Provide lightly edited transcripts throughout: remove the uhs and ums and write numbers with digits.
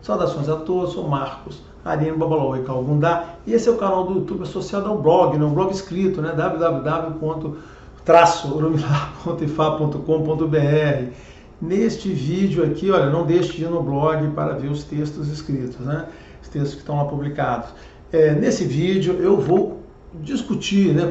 Saudações a todos, sou Marcos Arino Babalaô e Calvundá, e esse é o canal do YouTube associado ao blog, um blog escrito, né, www.orumilá.ifá.com.br. Neste vídeo aqui, olha, não deixe de ir no blog para ver os textos escritos, né, os textos que estão lá publicados. Nesse vídeo eu vou discutir, né,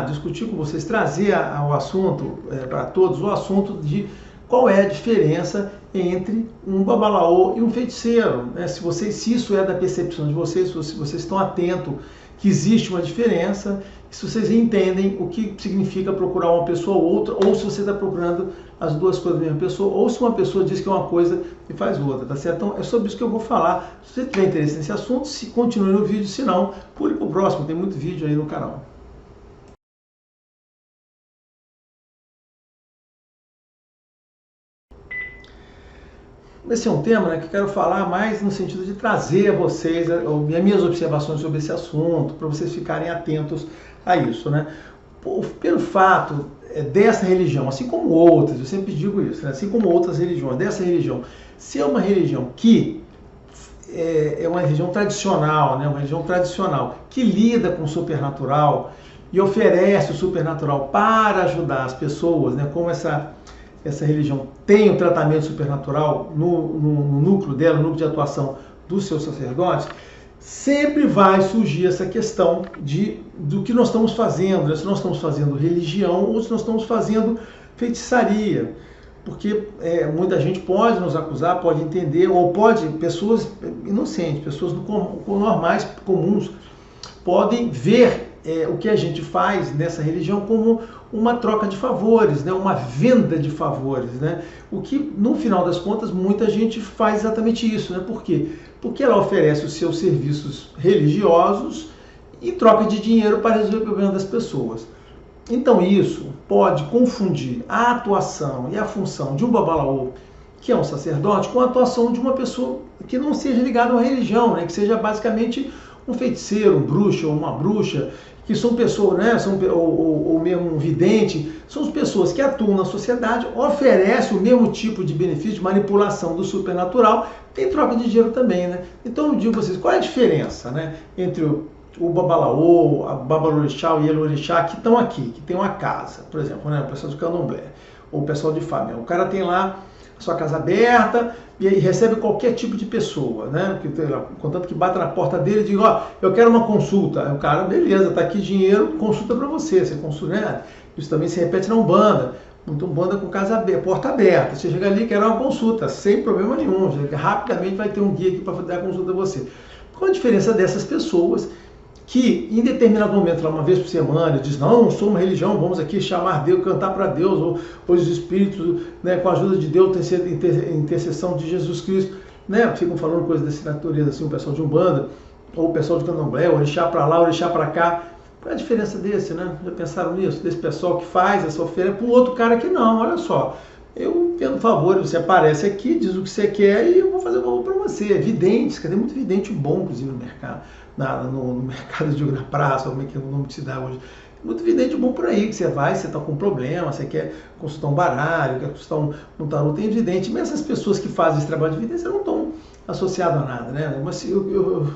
discutir com vocês, trazer ao assunto, para todos, o assunto de qual é a diferença entre um babalaô e um feiticeiro, né? Se isso é da percepção de vocês, se vocês estão atentos que existe uma diferença, se vocês entendem o que significa procurar uma pessoa ou outra, ou se você está procurando as duas coisas da mesma pessoa, ou se uma pessoa diz que é uma coisa e faz outra, tá certo? Então é sobre isso que eu vou falar. Se você tiver interesse nesse assunto, continue no vídeo, se não, pule para o próximo, tem muito vídeo aí no canal. Esse é um tema, né, que eu quero falar mais no sentido de trazer a vocês as minhas observações sobre esse assunto, para vocês ficarem atentos a isso, né? Pelo fato dessa religião, assim como outras, eu sempre digo isso, né, assim como outras religiões, dessa religião, ser uma religião que é uma religião tradicional, né, uma religião tradicional que lida com o supernatural e oferece o supernatural para ajudar as pessoas, né, como essa religião tem o tratamento supernatural no núcleo dela, no núcleo de atuação dos seus sacerdotes, sempre vai surgir essa questão do que nós estamos fazendo, né? Se nós estamos fazendo religião ou se nós estamos fazendo feitiçaria. Porque muita gente pode nos acusar, pode entender, ou pessoas inocentes, pessoas normais, comuns, podem ver o que a gente faz nessa religião como uma troca de favores, né? Uma venda de favores, né? O que, no final das contas, muita gente faz exatamente isso, né? Por quê? Porque ela oferece os seus serviços religiosos em troca de dinheiro para resolver o problema das pessoas. Então isso pode confundir a atuação e a função de um babalaô, que é um sacerdote, com a atuação de uma pessoa que não seja ligada a uma religião, né? Que seja basicamente um feiticeiro, um bruxo ou uma bruxa, que são pessoas, né, ou mesmo um vidente, são as pessoas que atuam na sociedade, oferecem o mesmo tipo de benefício de manipulação do supernatural, tem troca de dinheiro também, né? Então eu digo a vocês, qual é a diferença, né, entre o babalaô, a babalorixá, o ielorixá, que estão aqui, que tem uma casa, por exemplo, né, o pessoal de candomblé, ou o pessoal de Fá, o cara tem lá a sua casa aberta e aí recebe qualquer tipo de pessoa, né? Contanto que bata na porta dele e diga, ó, eu quero uma consulta. Aí o cara, beleza, tá aqui dinheiro, consulta para você. Você consulta, né? Isso também se repete na Umbanda. Então, Umbanda com casa aberta, porta aberta. Você chega ali e quer uma consulta, sem problema nenhum. Rapidamente vai ter um guia aqui para dar a consulta a você. Qual a diferença dessas pessoas que em determinado momento, lá uma vez por semana, diz, não sou uma religião, vamos aqui chamar Deus, cantar para Deus, ou os espíritos, né, com a ajuda de Deus, intercessão de Jesus Cristo, né, ficam falando coisas dessa natureza, assim, o pessoal de Umbanda, ou o pessoal de Candomblé, orixá para lá, orixá para cá. Qual é a diferença desse, né? Já pensaram nisso? Desse pessoal que faz essa oferta para o outro cara que não, olha só, eu tendo favor, você aparece aqui, diz o que você quer e eu vou fazer o favor para você. Videntes, cadê muito vidente bom, inclusive, no mercado, no mercado de na praça, como é que é o nome que se dá hoje. Muito vidente bom por aí, que você vai, você está com um problema, você quer consultar um baralho, quer consultar um tarô, tem vidente. Mas essas pessoas que fazem esse trabalho de vidência não estão associadas a nada, né? Mas eu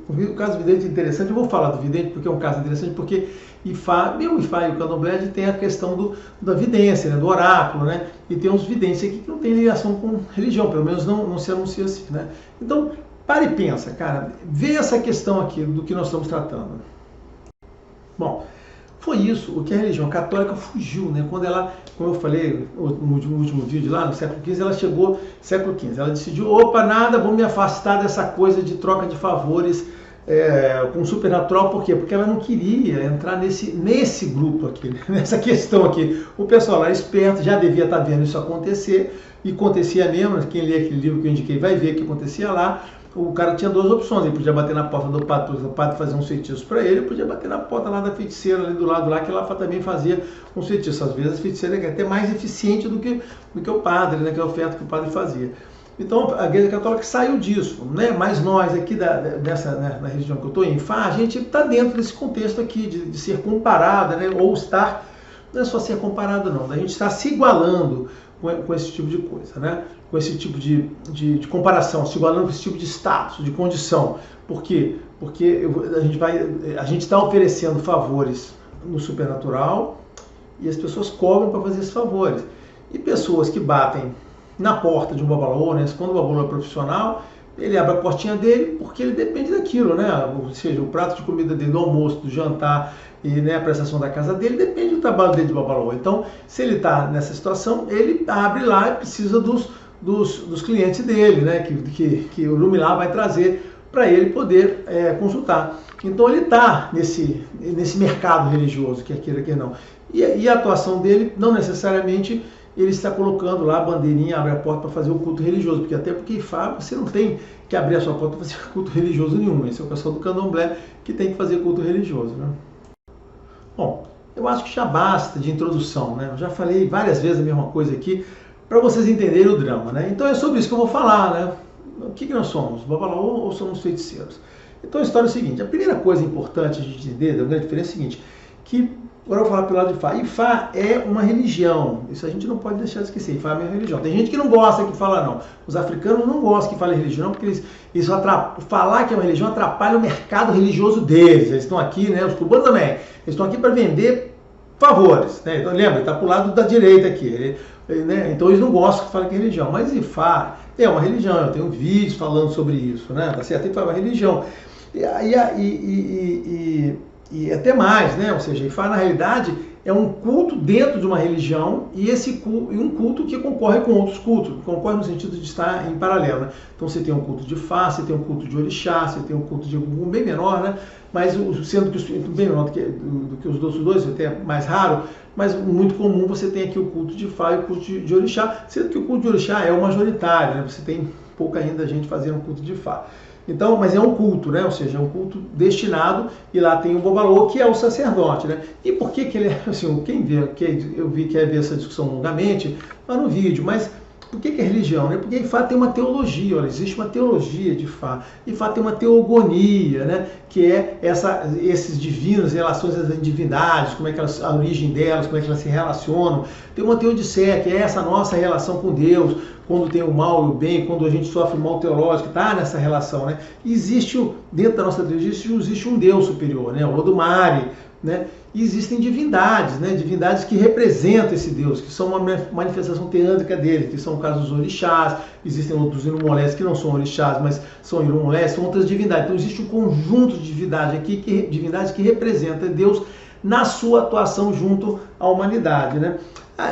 vi um caso vidente interessante, eu vou falar do vidente porque é um caso interessante, porque o Ifá e o Candomblé tem a questão da vidência, né? Do oráculo, né? E tem uns videntes aqui que não tem ligação com religião, pelo menos não se anuncia assim, né? Então, para e pensa, cara, vê essa questão aqui do que nós estamos tratando. Bom, foi isso o que a religião católica fugiu, né? Quando ela, como eu falei no último vídeo lá, no século XV, ela chegou, século XV, ela decidiu, opa, nada, vou me afastar dessa coisa de troca de favores com o supernatural, por quê? Porque ela não queria entrar nesse grupo aqui, nessa questão aqui. O pessoal lá esperto já devia estar vendo isso acontecer, e acontecia mesmo, quem lê aquele livro que eu indiquei vai ver que acontecia lá. O cara tinha duas opções, ele podia bater na porta do padre, o padre fazia uns feitiços para ele, podia bater na porta lá da feiticeira, ali do lado lá, que ela também fazia uns feitiços. Às vezes a feiticeira é até mais eficiente do que o padre, né, que é a oferta que o padre fazia. Então a Igreja Católica saiu disso, né? Mas nós aqui na região que eu estou em Fá, a gente está dentro desse contexto aqui de ser comparada, né? Ou estar não é só ser comparado não, a gente está se igualando com esse tipo de coisa, né? Com esse tipo de comparação, se igualando com esse tipo de status, de condição. Por quê? Porque a gente está oferecendo favores no supernatural e as pessoas cobram para fazer esses favores. E pessoas que batem na porta de um babalaô, né? Quando o babalaô é profissional, ele abre a portinha dele porque ele depende daquilo, né? Ou seja, o prato de comida dele, do almoço, do jantar e, né, a prestação da casa dele depende do trabalho dele de babalaô. Então, se ele está nessa situação, ele abre lá e precisa dos clientes dele, né? Que o Lumilá vai trazer para ele poder consultar. Então, ele está nesse mercado religioso, quer queira, quer não. E a atuação dele, não necessariamente ele está colocando lá a bandeirinha, abre a porta para fazer o culto religioso, porque Ifá você não tem que abrir a sua porta para fazer culto religioso nenhum. Esse é o pessoal do candomblé que tem que fazer culto religioso, né? Bom, eu acho que já basta de introdução, né? Eu já falei várias vezes a mesma coisa aqui para vocês entenderem o drama, né? Então é sobre isso que eu vou falar, né? O que nós somos, babalaô ou somos feiticeiros? Então a história é o seguinte, a primeira coisa importante a gente entender, a grande diferença é a seguinte, que agora eu vou falar pelo lado de Ifá. Ifá é uma religião. Isso a gente não pode deixar de esquecer. Ifá é uma religião. Tem gente que não gosta que fala não. Os africanos não gostam que fale religião, porque eles falar que é uma religião atrapalha o mercado religioso deles. Eles estão aqui, né? Os cubanos também. Eles estão aqui para vender favores. Né? Então lembra, ele está para o lado da direita aqui. Né? Então eles não gostam que fale que é religião. Mas Ifá é uma religião. Eu tenho vídeos falando sobre isso, né? Tá certo? Ifá é uma religião. E até mais, né? Ou seja, Ifá na realidade é um culto dentro de uma religião e um culto que concorre com outros cultos, concorre no sentido de estar em paralelo, né? Então você tem um culto de Ifá, você tem um culto de Orixá, você tem um culto de Ogum bem menor, né? Mas sendo que bem menor do que os outros dois, até mais raro, mas muito comum você tem aqui o culto de Ifá e o culto de Orixá, sendo que o culto de Orixá é o majoritário, né? Você tem pouca ainda gente fazendo o culto de Ifá. Então, mas é um culto, né? Ou seja, é um culto destinado, e lá tem o babalaô, que é o sacerdote, né? E por que ele é, assim, eu vi que quer ver essa discussão longamente, lá no vídeo, mas por que é religião, né? Porque Ifá tem uma teologia, olha, existe uma teologia de Ifá. Ifá tem uma teogonia, né? Que é esses divinos, relações às divindades, como é que a origem delas, como é que elas se relacionam. Tem uma teodiceia, que é essa nossa relação com Deus, quando tem o mal e o bem, quando a gente sofre mal teológico, está nessa relação, né? Existe, dentro da nossa teologia, existe um Deus superior, né? O Odumare, né? E existem divindades, né? Divindades que representam esse Deus, que são uma manifestação teândrica dele, que são o caso dos orixás, existem outros irumolés que não são orixás, mas são irumolés, são outras divindades. Então existe um conjunto de divindades aqui, divindades que representa Deus na sua atuação junto à humanidade, né?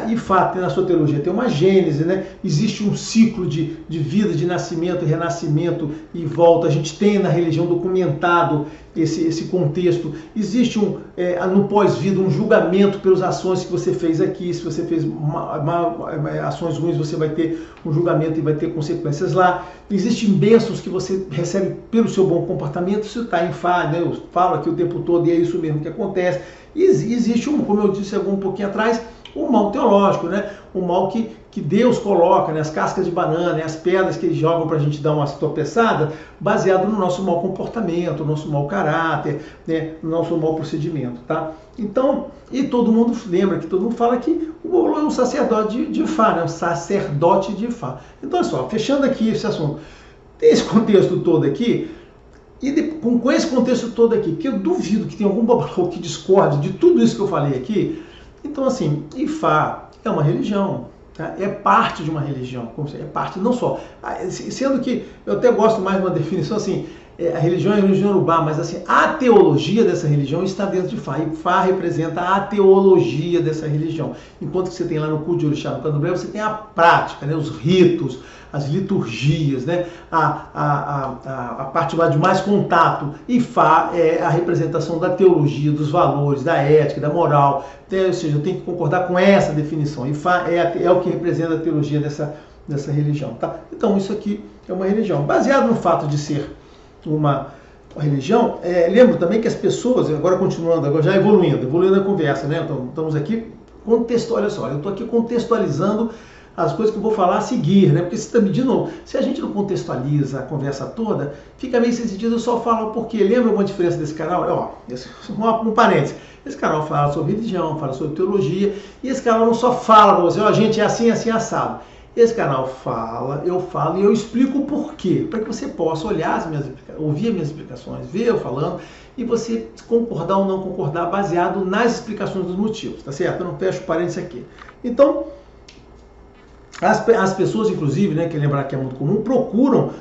Ifá, na sua teologia, tem uma gênese, né? Existe um ciclo de vida, de nascimento, renascimento e volta. A gente tem na religião documentado esse contexto. Existe no pós-vida um julgamento pelas ações que você fez aqui. Se você fez ações ruins, você vai ter um julgamento e vai ter consequências lá. Existem bênçãos que você recebe pelo seu bom comportamento. Isso está em Ifá, né? Eu falo aqui o tempo todo e é isso mesmo que acontece. E existe como eu disse um pouquinho atrás, o mal teológico, né? O mal que Deus coloca, né? As cascas de banana, as pedras que eles jogam para a gente dar uma tropeçada, baseado no nosso mau comportamento, no nosso mau caráter, né? No nosso mau procedimento, tá? Então, e todo mundo lembra que todo mundo fala que o babalaô é um sacerdote de Ifá, né? Um sacerdote de Ifá. Então, olha só, fechando aqui esse assunto, tem esse contexto todo aqui, e com esse contexto todo aqui, que eu duvido que tenha algum babalaô que discorde de tudo isso que eu falei aqui. Então, assim, Ifá é uma religião, tá? É parte de uma religião, é parte, não só, sendo que eu até gosto mais de uma definição assim, a religião é a religião urubá, mas assim, a teologia dessa religião está dentro de Ifá. Ifá representa a teologia dessa religião. Enquanto que você tem lá no culto de Orixá, no candomblé, você tem a prática, né? Os ritos, as liturgias, né? A parte lá de mais contato. Ifá é a representação da teologia, dos valores, da ética, da moral. Ou seja, eu tenho que concordar com essa definição. Ifá é o que representa a teologia dessa religião. Tá? Então, isso aqui é uma religião. Baseado no fato de ser uma religião, lembro também que as pessoas, agora continuando, agora já evoluindo a conversa, né? Então, estamos aqui olha só, eu estou aqui contextualizando as coisas que eu vou falar a seguir, né? Porque de novo, se a gente não contextualiza a conversa toda, fica meio sem sentido, eu só falo porque lembra uma diferença desse canal? Ó, um parênteses. Esse canal fala sobre religião, fala sobre teologia, e esse canal não só fala para você, ó, gente, é assim, assim, assado. Esse canal fala, eu falo e eu explico o porquê, para que você possa olhar ouvir as minhas explicações, ver eu falando, e você concordar ou não concordar baseado nas explicações dos motivos, tá certo? Eu não fecho parênteses aqui. Então, as pessoas, inclusive, né, que lembrar que é muito comum, procuram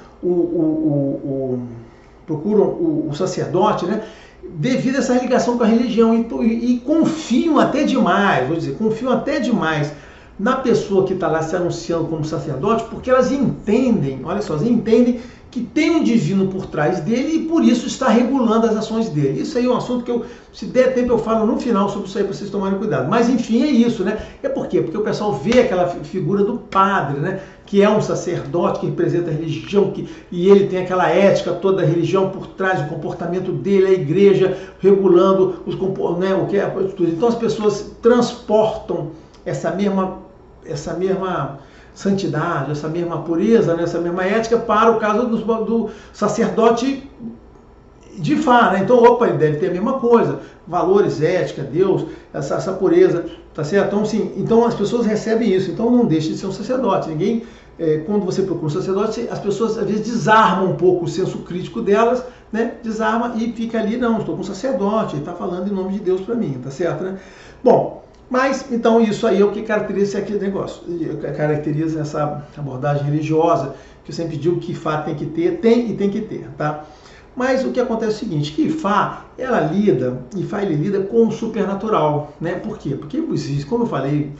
o sacerdote, né, devido a essa ligação com a religião e confiam até demais, vou dizer, confiam até demais na pessoa que está lá se anunciando como sacerdote, porque elas entendem, olha só, elas entendem que tem um divino por trás dele e por isso está regulando as ações dele. Isso aí é um assunto que se der tempo eu falo no final sobre isso aí para vocês tomarem cuidado. Mas enfim, é isso, né? É por quê? Porque o pessoal vê aquela figura do padre, né? Que é um sacerdote que representa a religião, e ele tem aquela ética toda da religião por trás, o comportamento dele, a igreja regulando né, o que é a atitude. Então as pessoas transportam essa mesma santidade, essa mesma pureza, né, essa mesma ética para o caso do sacerdote de Fá, né? Então, opa, ele deve ter a mesma coisa, valores, ética, Deus, essa pureza, tá certo? Então, sim, então as pessoas recebem isso, então não deixe de ser um sacerdote. Ninguém, quando você procura um sacerdote, as pessoas às vezes desarmam um pouco o senso crítico delas, né? Desarma e fica ali, não, estou com um sacerdote, ele está falando em nome de Deus para mim, tá certo, né? Bom, mas, então, isso aí é o que caracteriza aquele negócio, caracteriza essa abordagem religiosa, que eu sempre digo que Fá tem que ter, tem que ter, tá? Mas o que acontece é o seguinte, que Fá, ele lida com o supernatural, né? Por quê? Porque existe, como eu falei,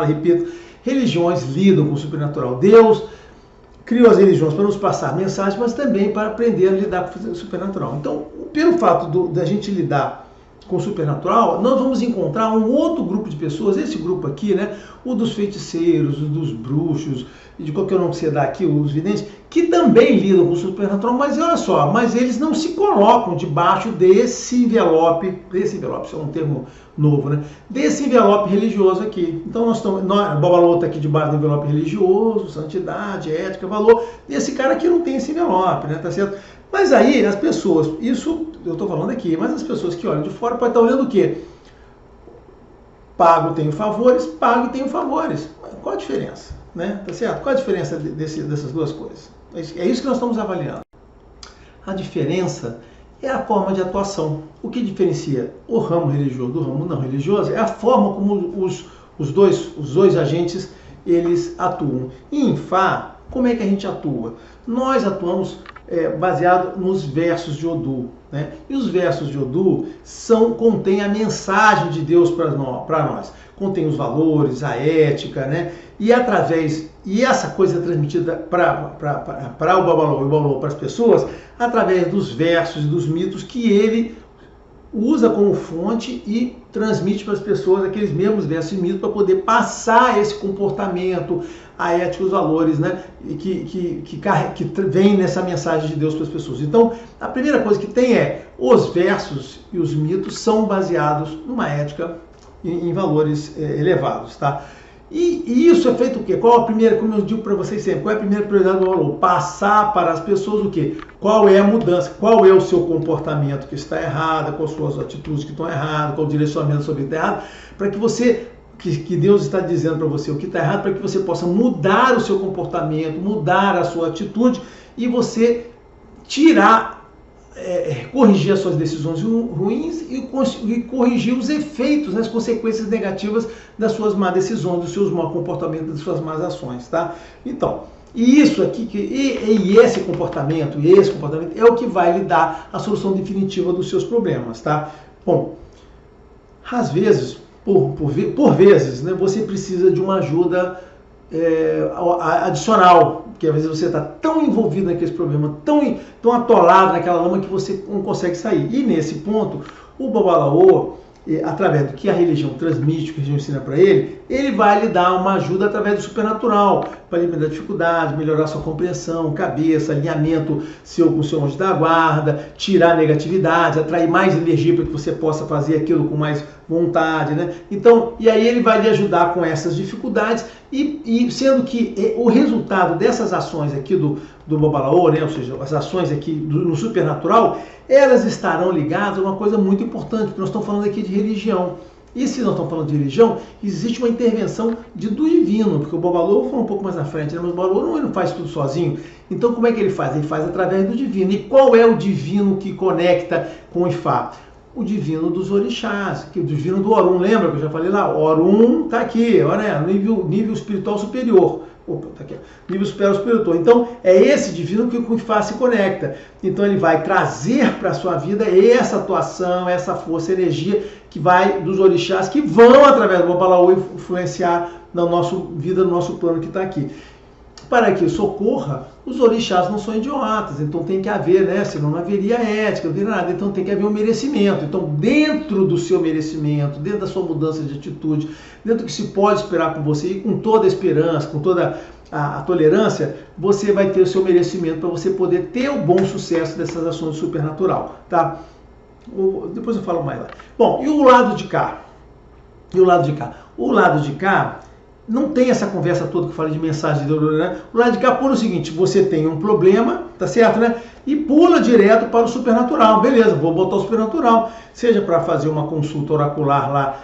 repito, religiões lidam com o supernatural. Deus criou as religiões para nos passar mensagens, mas também para aprender a lidar com o supernatural. Então, pelo fato da gente lidar com o supernatural, nós vamos encontrar um outro grupo de pessoas, esse grupo aqui, né, o dos feiticeiros, o dos bruxos, e de qualquer nome que você dá aqui, os videntes, que também lidam com o supernatural, mas olha só, mas eles não se colocam debaixo desse envelope, isso é um termo novo, né, desse envelope religioso aqui. Então Babalô está aqui debaixo do envelope religioso, santidade, ética, valor, e esse cara aqui não tem esse envelope, né, tá certo? Mas aí as pessoas, isso eu estou falando aqui, mas as pessoas que olham de fora podem estar olhando o quê? Pago tenho favores, pago tenho favores. Qual a diferença? Né? Tá certo? Qual a diferença dessas duas coisas? É isso que nós estamos avaliando. A diferença é a forma de atuação. O que diferencia o ramo religioso do ramo não religioso é a forma como os dois agentes eles atuam. E em Fá, como é que a gente atua? Nós atuamos baseado nos versos de Odu, né? E os versos de Odu contêm a mensagem de Deus para nós, contém os valores, a ética, né? E essa coisa é transmitida para o Babalô para as pessoas através dos versos e dos mitos que ele usa como fonte e transmite para as pessoas aqueles mesmos versos e mitos para poder passar esse comportamento, a ética, os valores, né, que vem nessa mensagem de Deus para as pessoas. Então, a primeira coisa que tem os versos e os mitos são baseados numa ética em valores elevados, tá? E isso é feito o quê? Qual a primeira, como eu digo para vocês sempre, qual é a primeira prioridade do valor? Passar para as pessoas o quê? Qual é a mudança? Qual é o seu comportamento que está errado? Quais suas atitudes que estão erradas? Qual o direcionamento da sua vida errado? Para que você, que Deus está dizendo para você o que está errado, para que você possa mudar o seu comportamento, mudar a sua atitude e você corrigir as suas decisões ruins e corrigir os efeitos, né, as consequências negativas das suas más decisões, dos seus maus comportamentos, das suas más ações, tá? Então, e isso aqui, esse comportamento é o que vai lhe dar a solução definitiva dos seus problemas, tá? Bom, às vezes, por vezes, né, você precisa de uma ajuda adicional, porque às vezes você está tão envolvido naquele problema, tão atolado naquela lama que você não consegue sair. E nesse ponto, o Babalaô, através do que a religião transmite, o que a religião ensina para ele vai lhe dar uma ajuda através do supernatural, para eliminar dificuldades, melhorar sua compreensão, cabeça, alinhamento com o seu anjo da guarda, tirar negatividade, atrair mais energia para que você possa fazer aquilo com mais vontade, né? Então, e aí ele vai lhe ajudar com essas dificuldades e sendo que o resultado dessas ações aqui do do Babalaô, né? Ou seja, as ações aqui no supernatural, elas estarão ligadas a uma coisa muito importante, porque nós estamos falando aqui de religião. E se nós estamos falando de religião, existe uma intervenção do divino, porque o Babalaô foi um pouco mais à frente, né? Mas o Babalaô não faz tudo sozinho. Então como é que ele faz? Ele faz através do divino. E qual é o divino que conecta com o Ifá? O divino dos orixás, o divino do Orum, lembra que eu já falei lá? Orum está aqui, olha, nível espiritual superior. Opa, tá aqui. Nível superior. Então, é esse divino que o Ifá se conecta. Então, ele vai trazer para a sua vida essa atuação, essa força, energia que vai dos orixás, que vão, através do Babalaô, influenciar na nossa vida, no nosso plano que está aqui. Para que isso ocorra, os orixás não são idiotas, então tem que haver, né? Senão não haveria ética, não haveria nada, então tem que haver um merecimento. Então, dentro do seu merecimento, dentro da sua mudança de atitude, dentro do que se pode esperar com você, e com toda a esperança, com toda a tolerância, você vai ter o seu merecimento para você poder ter o bom sucesso dessas ações supernatural, tá? Depois eu falo mais lá. Bom, e o lado de cá? O lado de cá não tem essa conversa toda que eu falei de mensagem de Deus, né? O lado de cá pula o seguinte: você tem um problema, tá certo, né? E pula direto para o supernatural. Beleza, vou botar o supernatural. Seja para fazer uma consulta oracular lá,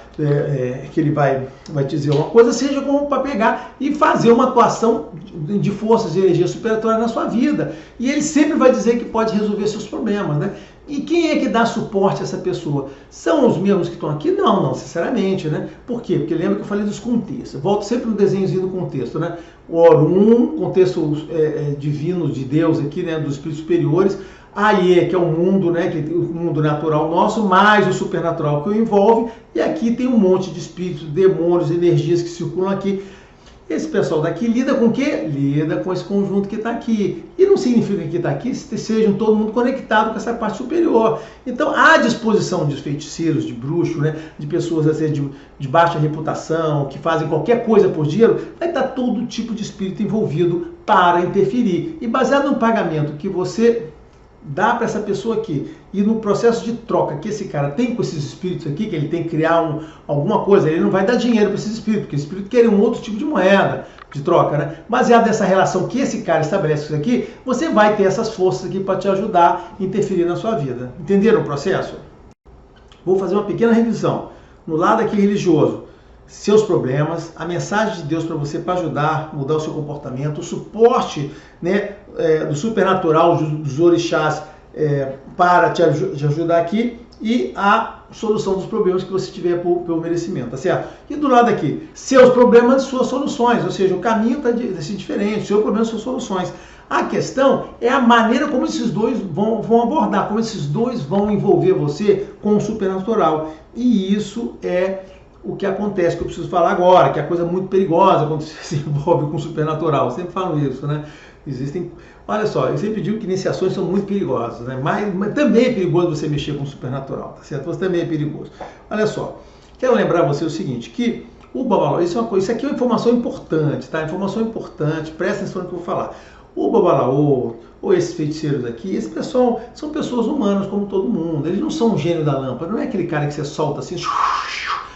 que ele vai dizer uma coisa, seja como para pegar e fazer uma atuação de forças e energia supernatural na sua vida. E ele sempre vai dizer que pode resolver seus problemas, né? E quem é que dá suporte a essa pessoa? São os mesmos que estão aqui? Não, sinceramente, né? Por quê? Porque lembra que eu falei dos contextos. Eu volto sempre no desenhozinho do contexto, né? O Orum, contexto divino de Deus aqui, né? Dos espíritos superiores. Aie, que é o mundo, né? Que é o mundo natural nosso, mais o supernatural que o envolve. E aqui tem um monte de espíritos, demônios, energias que circulam aqui. Esse pessoal daqui lida com o quê? Lida com esse conjunto que está aqui. E não significa que está aqui sejam todo mundo conectado com essa parte superior. Então, à disposição de feiticeiros, de bruxos, né, de pessoas assim, de baixa reputação, que fazem qualquer coisa por dinheiro, vai estar todo tipo de espírito envolvido para interferir. E baseado no pagamento que você dá para essa pessoa aqui e no processo de troca que esse cara tem com esses espíritos aqui, que ele tem que criar alguma coisa, ele não vai dar dinheiro para esses espíritos, porque esses espíritos querem um outro tipo de moeda de troca, né? Baseado nessa relação que esse cara estabelece com isso aqui, você vai ter essas forças aqui para te ajudar a interferir na sua vida. Entenderam o processo? Vou fazer uma pequena revisão. No lado aqui religioso, seus problemas, a mensagem de Deus para você para ajudar, mudar o seu comportamento, o suporte, né, do supernatural, dos orixás para te ajudar aqui e a solução dos problemas que você tiver pelo merecimento, tá certo? E do lado aqui, seus problemas, suas soluções, ou seja, o caminho está diferente, seu problema, suas soluções. A questão é a maneira como esses dois vão abordar, como esses dois vão envolver você com o supernatural. E isso é o que acontece, que eu preciso falar agora, que é a coisa muito perigosa quando você se envolve com o supernatural. Eu sempre falo isso, né? Existem... Olha só, eu sempre digo que iniciações são muito perigosas, né? Mas também é perigoso você mexer com o supernatural, tá certo? Você também é perigoso. Olha só, quero lembrar você o seguinte, que o Babalaô, isso aqui é uma informação importante, tá? Informação importante, presta atenção no que eu vou falar. O Babalaô, ou esses feiticeiros aqui, esse pessoal são pessoas humanas como todo mundo. Eles não são um gênio da lâmpada, não é aquele cara que você solta assim,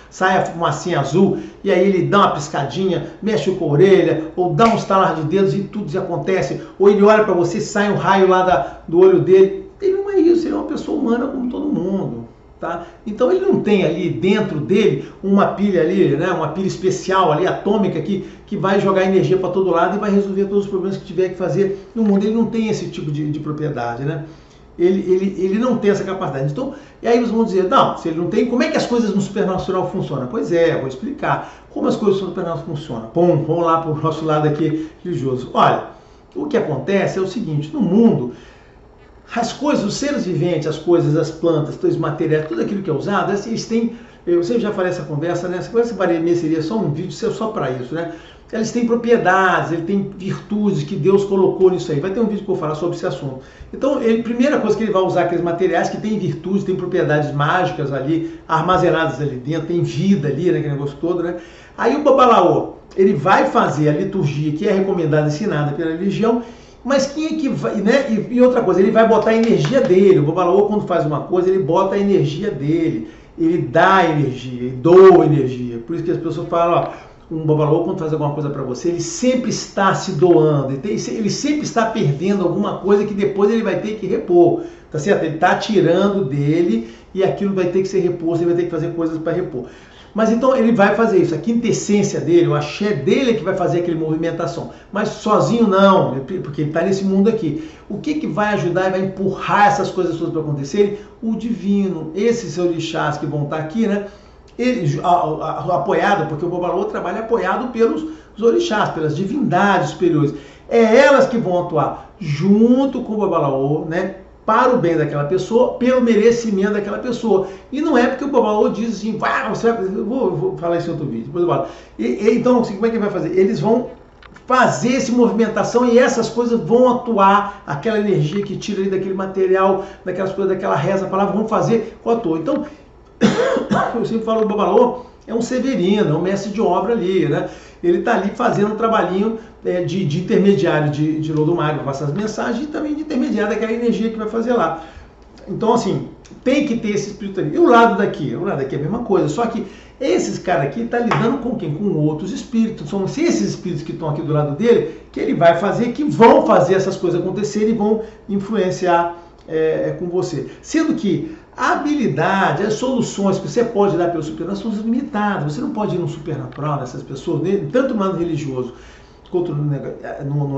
sai a fumacinha azul e aí ele dá uma piscadinha, mexe com a orelha, ou dá um estalar de dedos e tudo acontece, ou ele olha para você e sai um raio lá do olho dele. Ele não é isso, ele é uma pessoa humana como todo mundo. Tá? Então ele não tem ali dentro dele uma pilha ali, né, uma pilha especial ali, atômica, que vai jogar energia para todo lado e vai resolver todos os problemas que tiver que fazer no mundo. Ele não tem esse tipo de propriedade, né? Ele não tem essa capacidade. Então, e aí vocês vão dizer, não, se ele não tem, como é que as coisas no supernatural funcionam? Pois é, vou explicar como as coisas no supernatural funcionam. Bom, vamos lá para o nosso lado aqui religioso. Olha, o que acontece é o seguinte, no mundo, as coisas, os seres viventes, as coisas, as plantas, todos os materiais, tudo aquilo que é usado, eles têm, eu sempre já falei essa conversa, né? Essa conversa seria só um vídeo só para isso, né? Eles têm propriedades, eles têm virtudes que Deus colocou nisso aí. Vai ter um vídeo que eu vou falar sobre esse assunto. Então, a primeira coisa que ele vai usar aqueles materiais que têm virtudes, têm propriedades mágicas ali, armazenadas ali dentro, tem vida ali, né, aquele negócio todo, né? Aí o Babalaô, ele vai fazer a liturgia que é recomendada, ensinada pela religião, mas quem é que vai, né? E outra coisa, ele vai botar a energia dele. O Babalaô, quando faz uma coisa, ele bota a energia dele. Ele dá energia, ele doa energia. Por isso que as pessoas falam, ó, um babalaô, quando faz alguma coisa para você, ele sempre está se doando, ele sempre está perdendo alguma coisa que depois ele vai ter que repor, tá certo? Ele está tirando dele e aquilo vai ter que ser reposto, ele vai ter que fazer coisas para repor. Mas então ele vai fazer isso, a quintessência dele, o axé dele é que vai fazer aquele movimentação. Mas sozinho não, porque ele está nesse mundo aqui. O que vai ajudar e vai empurrar essas coisas todas para acontecerem? O divino, esses orixás que vão estar aqui, né? Ele, apoiado, porque o babalaô trabalha apoiado pelos orixás, pelas divindades superiores. É elas que vão atuar junto com o babalaô, né? Para o bem daquela pessoa, pelo merecimento daquela pessoa. E não é porque o babalaô diz assim, você vai... vou falar isso em outro vídeo, depois eu falo. Então, assim, como é que ele vai fazer? Eles vão fazer essa movimentação e essas coisas vão atuar, aquela energia que tira ali daquele material, daquelas coisas, daquela reza, a palavra, vão fazer com o ator. Então, eu sempre falo, o babalaô é um severino, é um mestre de obra ali, né? Ele está ali fazendo um trabalhinho de intermediário de Lodumare, para passar as mensagens, e também de intermediário daquela energia que vai fazer lá. Então, assim, tem que ter esse espírito ali. E o lado daqui? O lado daqui é a mesma coisa, só que esses caras aqui estão lidando com quem? Com outros espíritos. São esses espíritos que estão aqui do lado dele, que ele vai fazer, que vão fazer essas coisas acontecerem e vão influenciar com você. Sendo que a habilidade, as soluções que você pode dar pelo supernatural são limitadas. Você não pode ir no supernatural nessas pessoas, tanto no lado religioso quanto no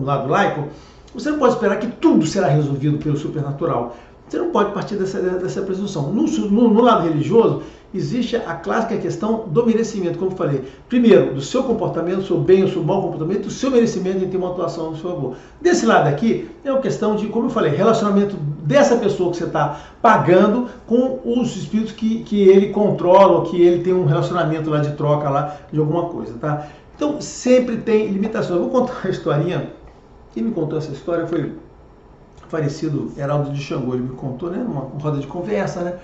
lado laico. Você não pode esperar que tudo será resolvido pelo supernatural. Você não pode partir dessa presunção. No lado religioso, existe a clássica questão do merecimento, como eu falei. Primeiro, do seu comportamento, do seu bem ou seu mau comportamento, do seu merecimento em ter uma atuação no seu favor. Desse lado aqui, é uma questão de, como eu falei, relacionamento dessa pessoa que você está pagando com os espíritos que ele controla, ou que ele tem um relacionamento lá de troca lá de alguma coisa, tá? Então, sempre tem limitações. Eu vou contar uma historinha. Quem me contou essa história foi o falecido Heraldo de Xangô. Ele me contou, né, numa roda de conversa, né?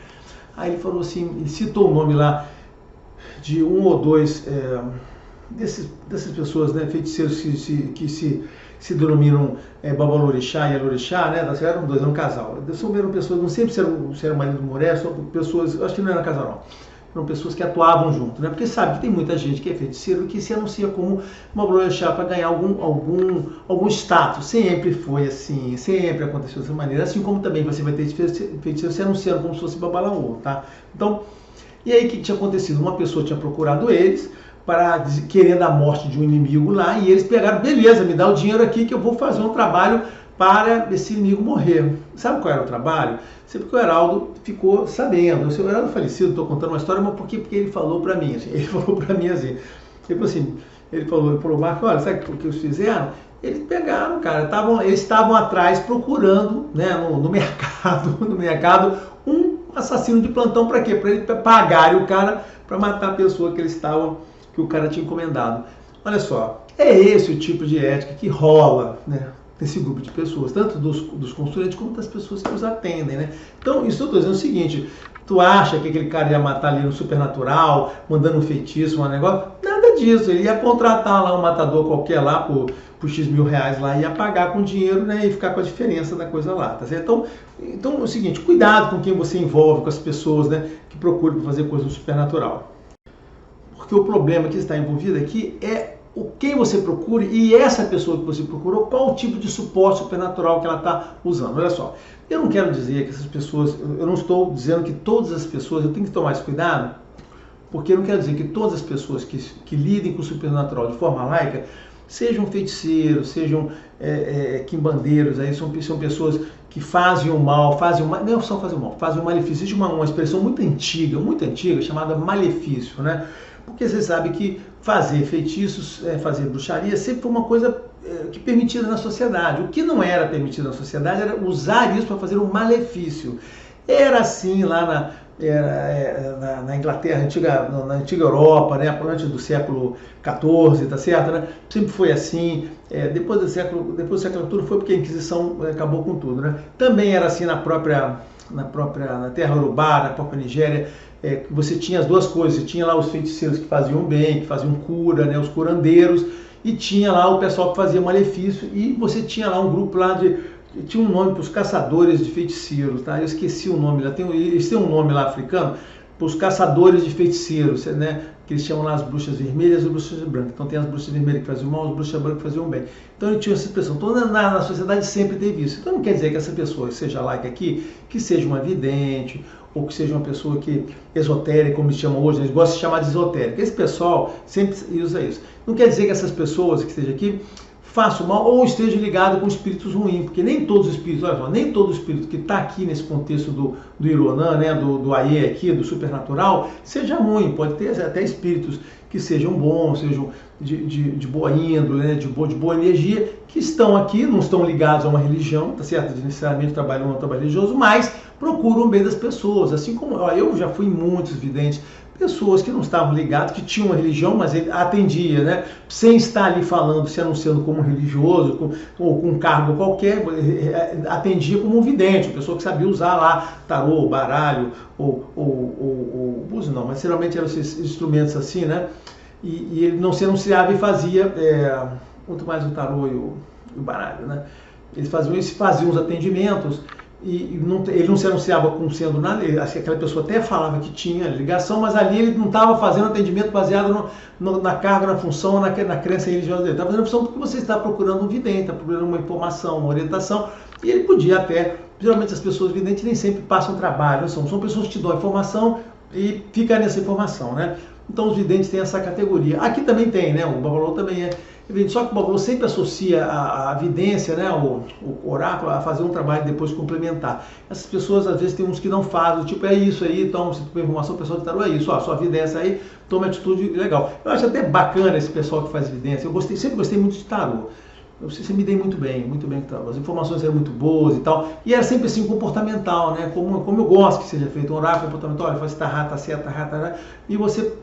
Aí ele falou assim, ele citou o nome lá de um ou dois dessas pessoas, né, feiticeiros que se denominam Babalorixá e Alorixá, né? Eram dois, eram um casal. Eram pessoas, não sempre se era marido e mulher, são pessoas, acho que não era casal não. Eram pessoas que atuavam junto, né? Porque sabe que tem muita gente que é feiticeiro que se anuncia como Babalorixá para ganhar algum status. Sempre foi assim, sempre aconteceu dessa maneira. Assim como também você vai ter feiticeiro se anunciando como se fosse Babalaô, tá? Então, e aí o que tinha acontecido? Uma pessoa tinha procurado eles para querendo a morte de um inimigo lá e eles pegaram, beleza, me dá o dinheiro aqui que eu vou fazer um trabalho para esse inimigo morrer. Sabe qual era o trabalho? Sempre que o Heraldo ficou sabendo. O Heraldo falecido, estou contando uma história, mas porque ele falou para mim, assim, ele falou, Marco, olha, sabe o que eles fizeram? Eles pegaram, cara, eles estavam atrás procurando, né, no mercado, um assassino de plantão para quê? Para ele pagarem o cara para matar a pessoa que o cara tinha encomendado. Olha só, é esse o tipo de ética que rola, né? Desse grupo de pessoas, tanto dos consulentes como das pessoas que os atendem, né? Então, isso eu estou dizendo o seguinte, tu acha que aquele cara ia matar ali no supernatural, mandando um feitiço, um negócio? Nada disso, ele ia contratar lá um matador qualquer lá por X mil reais lá, ia pagar com dinheiro, né, e ficar com a diferença da coisa lá, tá certo? Então é o seguinte, cuidado com quem você envolve, com as pessoas, né, que procuram fazer coisa no supernatural. Porque o problema que está envolvido aqui é quem você procure e essa pessoa que você procurou, qual o tipo de suporte supernatural que ela está usando. Olha só, eu não quero dizer que essas pessoas, eu não estou dizendo que todas as pessoas, eu tenho que tomar esse cuidado, porque eu não quero dizer que todas as pessoas que lidem com o supernatural de forma laica sejam feiticeiros, sejam quimbandeiros, aí são pessoas que fazem o mal, não só fazem o mal, fazem o malefício. Existe uma expressão muito antiga, chamada malefício, né? Porque você sabe que fazer feitiços, fazer bruxaria sempre foi uma coisa que permitida na sociedade. O que não era permitido na sociedade era usar isso para fazer um malefício. Era assim lá na Inglaterra, na antiga Europa, né, antes do século XIV, tá certo? Né? Sempre foi assim. Depois do século tudo foi porque a Inquisição acabou com tudo, né? Também era assim na terra Urubá, na própria Nigéria. Você tinha as duas coisas, você tinha lá os feiticeiros que faziam bem, que faziam cura, né, os curandeiros, e tinha lá o pessoal que fazia malefício, e você tinha lá um grupo lá tinha um nome para os caçadores de feiticeiros, tá? Eu esqueci o nome lá, eles têm um nome lá africano, os caçadores de feiticeiros, né? Que eles chamam lá as bruxas vermelhas e as bruxas brancas. Então tem as bruxas vermelhas que faziam mal, as bruxas brancas que faziam bem. Então ele tinha essa expressão. Então na sociedade sempre teve isso. Então não quer dizer que essa pessoa, seja like aqui, que seja uma vidente, ou que seja uma pessoa que esotérica, como eles chamam hoje, eles gostam de chamar de esotérica. Esse pessoal sempre usa isso. Não quer dizer que essas pessoas que estejam aqui façam mal ou estejam ligados com espíritos ruins, porque nem todos os espíritos, olha só, nem todo espírito que está aqui nesse contexto do Ironã, né, do Aie aqui, do supernatural, seja ruim. Pode ter até espíritos que sejam bons, sejam de boa índole, né, de boa energia, que estão aqui, não estão ligados a uma religião, tá certo? Necessariamente trabalham no trabalho religioso, mas procuram o bem das pessoas. Assim como eu já fui em muitos videntes, pessoas que não estavam ligadas, que tinham uma religião, mas ele atendia, né? Sem estar ali falando, se anunciando como religioso, ou com um cargo qualquer, atendia como um vidente, uma pessoa que sabia usar lá tarô, baralho, não, mas geralmente eram esses instrumentos assim, né? E ele não se anunciava e fazia, muito mais o tarô e o baralho, né? Eles faziam os atendimentos, e ele não se anunciava como sendo nada, aquela pessoa até falava que tinha ligação, mas ali ele não estava fazendo atendimento baseado na carga, na função, na crença religiosa dele. Estava fazendo a função porque você está procurando um vidente, está procurando uma informação, uma orientação, e ele podia até, geralmente as pessoas videntes nem sempre passam trabalho, são pessoas que te dão informação e fica nessa informação, né? Então os videntes têm essa categoria. Aqui também tem, né? O Babalô também é evidente, só que o Babalô sempre associa a vidência, né? O oráculo, a fazer um trabalho depois complementar. Essas pessoas, às vezes, tem uns que não fazem, tipo, é isso aí, então, se tu tem informação, o pessoal de tarô é isso, ó, sua vida é essa aí, toma atitude legal. Eu acho até bacana esse pessoal que faz vidência, sempre gostei muito de tarô. Eu sempre me dei muito bem com tarô. As informações eram muito boas e tal. E era sempre assim, comportamental, né? Como eu gosto que seja feito um oráculo comportamental, olha, faz tá errado, tá certo, tá errado, tá errado. E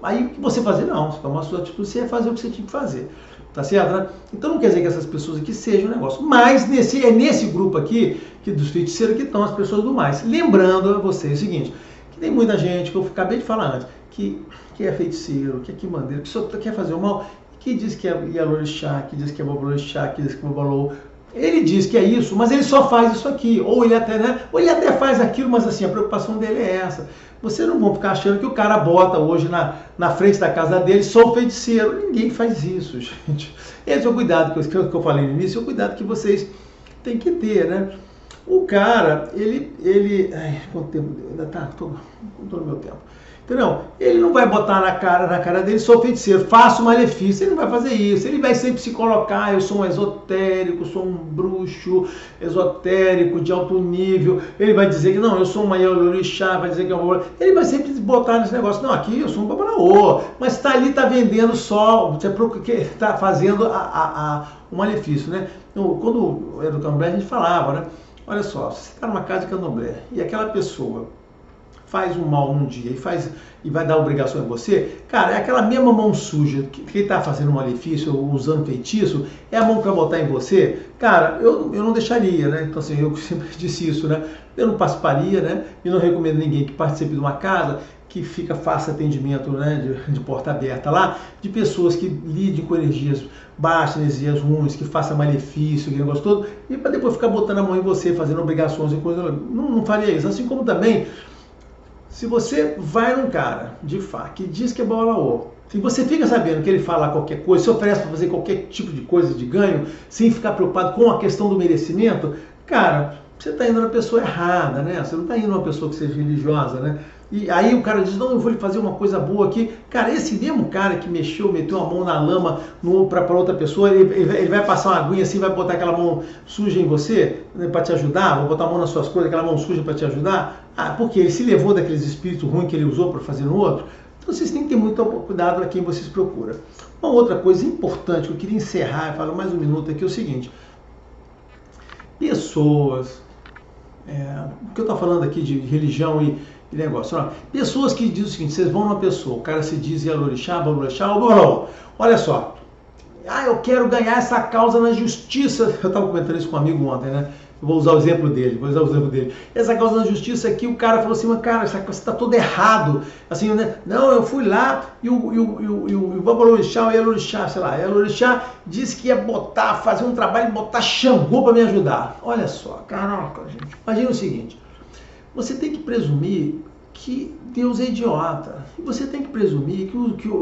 aí o que você fazer? Não, você toma a sua atitude, você ia fazer o que você tinha que fazer. Tá certo, né? Então não quer dizer que essas pessoas aqui sejam um negócio. Mas é nesse grupo aqui, dos feiticeiros, que estão as pessoas do mais. Lembrando a vocês o seguinte, que tem muita gente, que eu acabei de falar antes, que é feiticeiro, que é quimandeiro, que só quer fazer o mal, que diz que é Yalorixá, que diz que é Babalorixá, que diz que é Babalô. Ele diz que é isso, mas ele só faz isso aqui. Ou ele até faz aquilo, mas assim, a preocupação dele é essa. Vocês não vão ficar achando que o cara bota hoje na frente da casa dele, sou feiticeiro. Ninguém faz isso, gente. Esse é o cuidado que eu falei no início, é o cuidado que vocês têm que ter, né? O cara, ai, quanto tempo? Ainda tá? Tô no meu tempo. Entendeu? Ele não vai botar na cara dele, sou feiticeiro, faço malefício, ele não vai fazer isso, ele vai sempre se colocar, eu sou um esotérico, sou um bruxo esotérico de alto nível, ele vai dizer que não, eu sou uma Yalorixá, vai dizer que é um... Ele vai sempre botar nesse negócio, não, aqui eu sou um Babalaô, mas está ali, está vendendo só, está fazendo o malefício, né? Quando era do Candomblé, a gente falava, né? Olha só, você está numa casa de Candomblé e aquela pessoa faz um mal num dia e vai dar obrigação a você, cara, é aquela mesma mão suja que está fazendo um malefício ou usando feitiço, é a mão que vai botar em você, cara, eu não deixaria, né? Então assim, eu sempre disse isso, né? Eu não participaria, né? E não recomendo ninguém que participe de uma casa que faça atendimento, né, de porta aberta lá, de pessoas que lidem com energias baixas, energias ruins, que façam malefício, aquele negócio todo, e para depois ficar botando a mão em você, fazendo obrigações e coisas, não faria isso. Assim como também, se você vai num cara, de fato, que diz que é Babalaô, se você fica sabendo que ele fala qualquer coisa, se oferece para fazer qualquer tipo de coisa de ganho, sem ficar preocupado com a questão do merecimento, cara, você está indo na pessoa errada, né? Você não está indo numa pessoa que seja religiosa, né? E aí o cara diz, não, eu vou lhe fazer uma coisa boa aqui. Cara, esse mesmo cara que meteu a mão na lama para outra pessoa, ele vai passar uma aguinha assim, vai botar aquela mão suja em você, né, para te ajudar, vai botar a mão nas suas coisas, aquela mão suja para te ajudar. Ah, porque ele se levou daqueles espíritos ruins que ele usou para fazer no outro. Então vocês têm que ter muito cuidado a quem vocês procuram. Uma outra coisa importante que eu queria encerrar, eu falo mais um minuto aqui, é o seguinte. Pessoas, o que eu estou falando aqui de religião e negócio, ó, pessoas que dizem o seguinte, vocês vão numa pessoa, o cara se diz Yalorixá, Babalorixá, olha só, eu quero ganhar essa causa na justiça, eu estava comentando isso com um amigo ontem, né? Eu vou usar o exemplo dele, Essa causa na justiça aqui, o cara falou assim, mas cara, você está todo errado. Assim, né? Não, eu fui lá e o Babalorixá, o Yalorixá, sei lá, Yalorixá disse que ia fazer um trabalho e botar Xangô para me ajudar. Olha só, caraca, gente. Imagina o seguinte, você tem que presumir que Deus é idiota. E você tem que presumir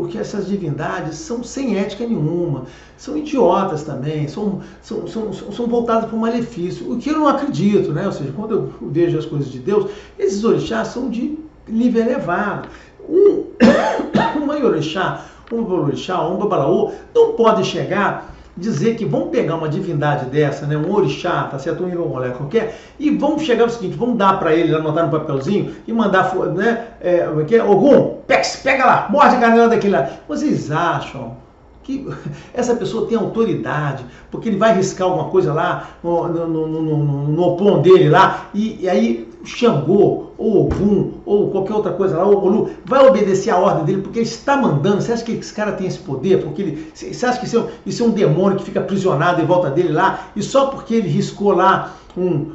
que essas divindades são sem ética nenhuma, são idiotas também, são voltadas para o malefício, o que eu não acredito, né? Ou seja, quando eu vejo as coisas de Deus, esses orixás são de nível elevado. Um orixá, um babalaô, não pode chegar dizer que vamos pegar uma divindade dessa, né, um orixá, tá certo, um iromolé qualquer, e vamos chegar ao seguinte, vamos dar para ele, anotar no papelzinho e mandar, né, Ogum, pega lá, morde a canela daquele lá. Vocês acham que essa pessoa tem autoridade, porque ele vai riscar alguma coisa lá no opom dele lá, e aí Xangô, ou Ogum, ou qualquer outra coisa lá, ou Olu, vai obedecer a ordem dele, porque ele está mandando. Você acha que esse cara tem esse poder? Você acha que isso é um demônio que fica aprisionado em volta dele lá, e só porque ele riscou lá um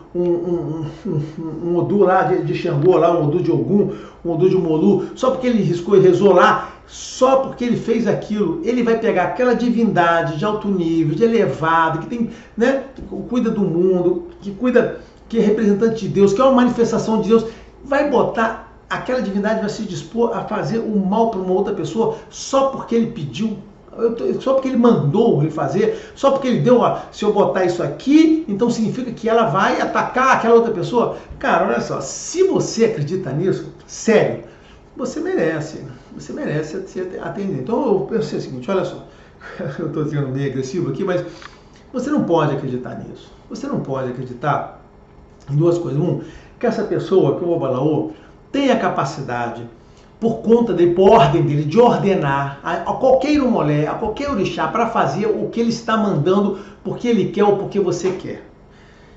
Odu lá de Xangô, lá, um Odu de Ogum, um Odu de Molu, só porque ele riscou e rezou lá, só porque ele fez aquilo, ele vai pegar aquela divindade de alto nível, de elevado, que tem, né, cuida do mundo, que é representante de Deus, que é uma manifestação de Deus, vai botar aquela divindade, vai se dispor a fazer o mal para uma outra pessoa só porque ele pediu, só porque ele mandou ele fazer, só porque ele deu, se eu botar isso aqui, então significa que ela vai atacar aquela outra pessoa. Cara, olha só, se você acredita nisso, sério, você merece ser atendido. Então eu pensei o seguinte, olha só, eu estou sendo meio agressivo aqui, mas você não pode acreditar nisso. Você não pode acreditar em duas coisas. Que essa pessoa, que o babalaô, tem a capacidade, por conta dele, por ordem dele, de ordenar a qualquer iromolé, a qualquer orixá, para fazer o que ele está mandando, porque ele quer ou porque você quer.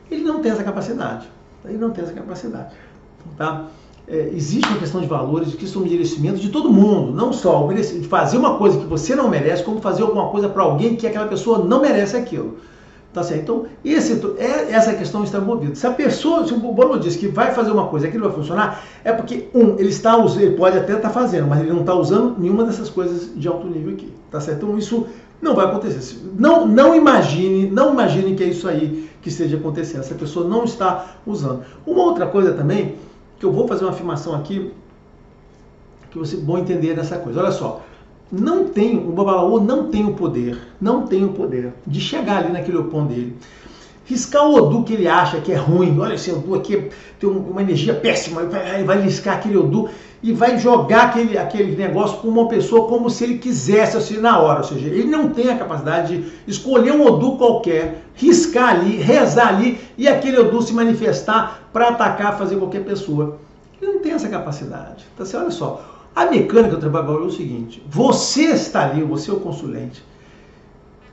Ele não tem essa capacidade. Ele não tem essa capacidade. Tá? Existe uma questão de valores, de questão de merecimento de todo mundo, não só de fazer uma coisa que você não merece, como fazer alguma coisa para alguém que aquela pessoa não merece aquilo. Tá certo? Então, essa questão está envolvida. Se o Bolo diz que vai fazer uma coisa, aquilo vai funcionar, é porque, ele pode até estar fazendo, mas ele não está usando nenhuma dessas coisas de alto nível aqui. Tá certo? Então, isso não vai acontecer. Não imagine que é isso aí que esteja acontecendo. Essa pessoa não está usando. Uma outra coisa também, que eu vou fazer uma afirmação aqui, que vocês vão entender dessa coisa. Olha só. O babalaô não tem o poder de chegar ali naquele opom dele, riscar o Odu que ele acha que é ruim. Olha, esse Odu aqui tem uma energia péssima, vai riscar aquele Odu e vai jogar aquele negócio com uma pessoa como se ele quisesse, assim, na hora. Ou seja, ele não tem a capacidade de escolher um Odu qualquer, riscar ali, rezar ali e aquele Odu se manifestar para atacar, fazer qualquer pessoa. Ele não tem essa capacidade. Tá certo? Olha só. A mecânica do trabalho é o seguinte, você está ali, você é o consulente,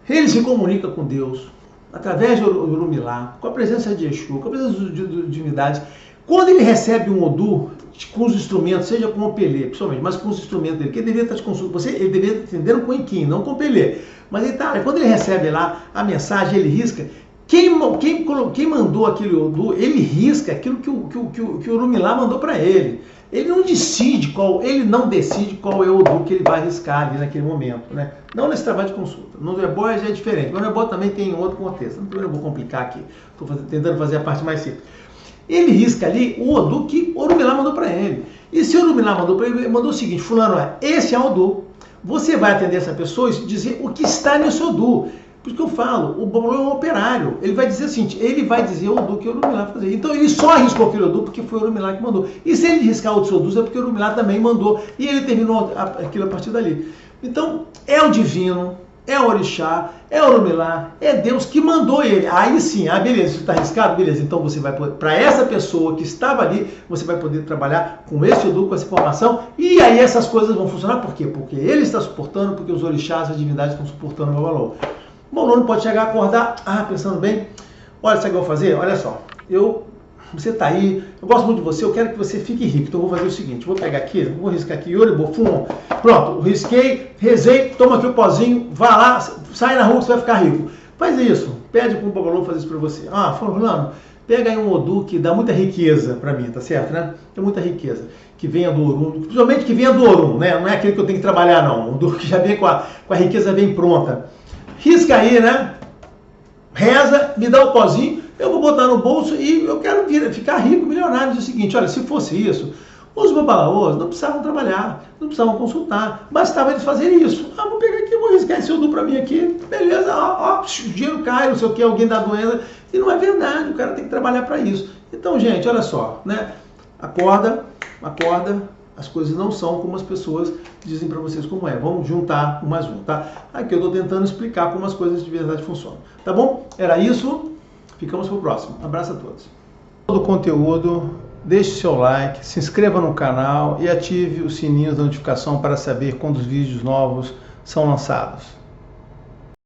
ele se comunica com Deus, através de Orumilá, com a presença de Exu, com a presença de divindades. Quando ele recebe um Odu, com os instrumentos, seja com o Pelé, principalmente, mas com os instrumentos dele, que ele deveria estar te consultando, ele deveria estar entendendo com o Inquim, não com o Pelé. Mas ele tá, quando ele recebe lá a mensagem, ele risca. Quem mandou aquele Odu, ele risca aquilo que o Orumilá mandou para ele. Ele não decide qual é o Odu que ele vai riscar ali naquele momento, né? Não nesse trabalho de consulta. No Nebó já é diferente. No Nebó também tem outro contexto. Não vou complicar aqui. Estou tentando fazer a parte mais simples. Ele risca ali o Odu que o Orumilá mandou para ele. E se o Orumilá mandou para ele, ele mandou o seguinte: fulano, esse é o Odu. Você vai atender essa pessoa e dizer o que está nesse Odu. Por isso que eu falo, o Babalaô é um operário. Ele vai dizer o seguinte, ele vai dizer o Odu que o Orumilá fazer. Então ele só arriscou aquele Odu porque foi o Orumilá que mandou. E se ele riscar outros Odus é porque o Orumilá também mandou. E ele terminou aquilo a partir dali. Então é o divino, é o orixá, é o Orumilá, é Deus que mandou ele. Aí sim, beleza, isso está arriscado? Beleza, então você vai poder, para essa pessoa que estava ali, você vai poder trabalhar com esse Odu, com essa informação, e aí essas coisas vão funcionar. Por quê? Porque ele está suportando, porque os orixás, as divindades estão suportando o Babalaô. Bom, o aluno pode chegar a acordar, pensando bem, olha, sabe o que eu vou fazer? Olha só, você está aí, eu gosto muito de você, eu quero que você fique rico, então eu vou fazer o seguinte, vou pegar aqui, vou riscar aqui, Yoribofum, pronto, risquei, rezei, toma aqui o pozinho, vá lá, sai na rua, você vai ficar rico. Faz isso, pede para o Babalaô fazer isso para você. Fulano, pega aí um Odu que dá muita riqueza para mim, tá certo, né? Tem muita riqueza, que venha do Orum, principalmente que venha do Orum, né? Não é aquele que eu tenho que trabalhar não, um Odu que já vem com a riqueza bem pronta. Risca aí, né? Reza, me dá o pozinho, eu vou botar no bolso e eu quero ficar rico, milionário. Diz o seguinte, olha, se fosse isso, Os babalaôs não precisavam trabalhar, não precisavam consultar, bastava eles fazerem isso. Ah, vou pegar aqui, vou riscar esse odor para mim aqui, beleza, ó, o dinheiro cai, não sei o que, alguém dá doença. E não é verdade, o cara tem que trabalhar para isso. Então, gente, olha só, né? Acorda, as coisas não são como as pessoas dizem para vocês como é. Vamos juntar um mais um, tá? Aqui eu estou tentando explicar como as coisas de verdade funcionam. Tá bom? Era isso. Ficamos pro próximo. Abraço a todos. Todo o conteúdo, deixe seu like, se inscreva no canal e ative o sininho da notificação para saber quando os vídeos novos são lançados.